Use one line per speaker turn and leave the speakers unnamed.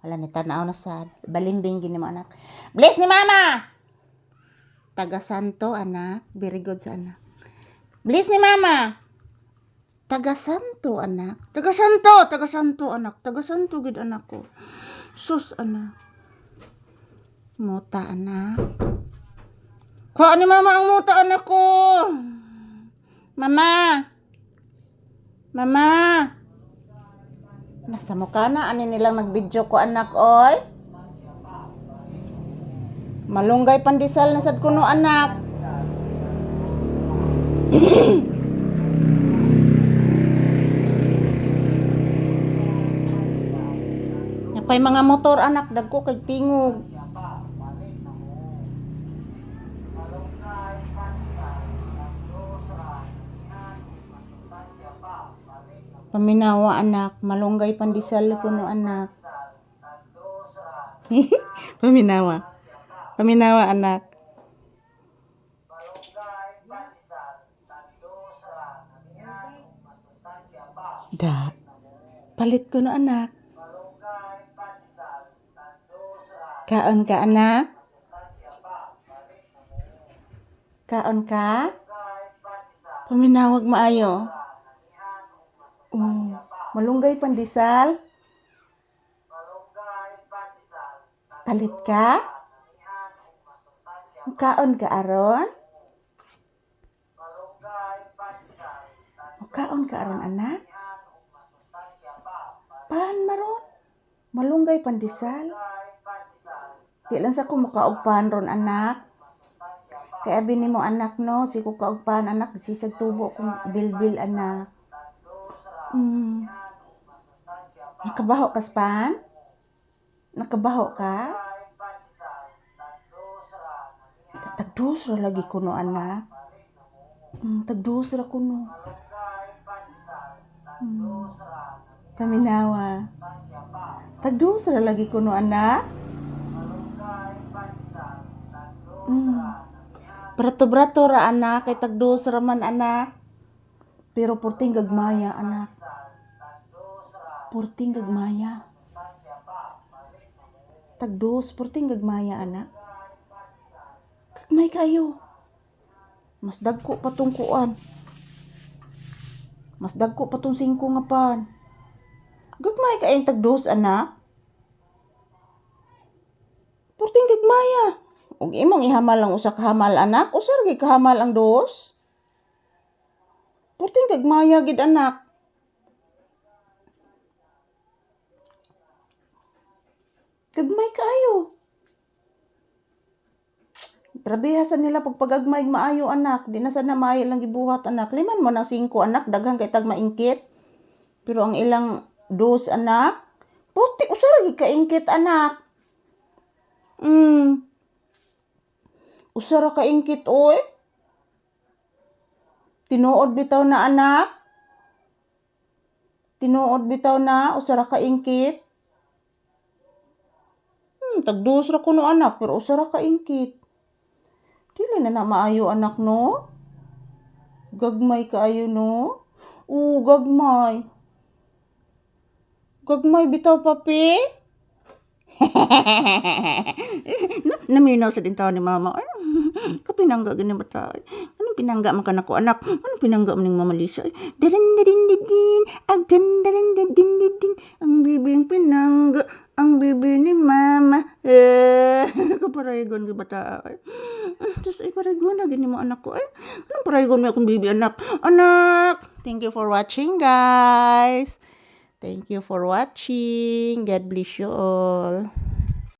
Wala ni tanaw na sad. Balimbing gini mo anak. Bless ni mama. Taga Santo anak. Very good sa anak. Bless ni mama. Taga Santo anak. Taga Santo anak. Taga Santo gid anak ko. Sus anak. Muta anak. Kuha ni mama ang muta anak ko. Mama. Mama. Nasa mukha na, ani nilang nag-video ko anak, oy. Malunggay pandesal na sad kuno anak. Napay mga motor anak, dagko kay tingog. Paminawa anak, malunggay pandesal kuno anak. Paminawa. Paminawa anak. Da. Palit kuno anak. Kaon ka anak? Kaon ka? Paminawag maayo. Malunggay pandesal. Palit ka? Kaon ka aron? Kaon ka aron anak? Pan maron? Malunggay pandesal? Di lang sa ko mukaugpan ron anak. Kaya bini mo anak no, si ko kaugpan anak, sisag tubo kong bilbil anak. Nakabaho ka span? Nakabaho ka? Tagdus ra lagi kuno anak. Tagdus ra kuno. Paminawa. Tagdus ra lagi kuno anak. Brato-brato ra anak, kay tagdus ra man anak. Pero purting gagmaya anak. Purting gagmaya. Tagdos, purting gagmaya anak. Gagmay kayo. Mas dagko patong kuan. Mas dagko patong 5 nga pan. Gagmay kayong tagdos anak. Purting gagmaya. Ug imong ihamal ang usa ka hamal anak, usa ra ka hamal ang dos. Purting gagmaya gid anak. Gagmay kaayo. Trabihasan nila pagpagagmay maayo anak. Di na sana maayo lang gibuhat anak. Liman mo ng 5 anak, daghang kay tag maingkit. Pero ang ilang dos anak, puti usa ra gid kaingkit anak. Usa ra kaingkit oy. Tinuod bitaw na anak. Tinuod bitaw na usa ra kaingkit. Tagdos ra kuno anak, pero usa ra kaingkit. Dili na maayo anak no? Gagmay kaayo no? Gagmay. Gagmay bitaw papi. Naminaw sa dintaw ni mama. Kapinangga gani bata. Anong pinangga man kanako anak? Anong pinangga man ning Mama Lisa? Darin agan darin. Ang bibing pinangga, ang bibi ni mama. Kaparagon gi bata. Tapos ay paragon na gani mo anak ko. Anong paragon mo akong bibi anak? Anak! Thank you for watching guys. Thank you for watching. God bless you all.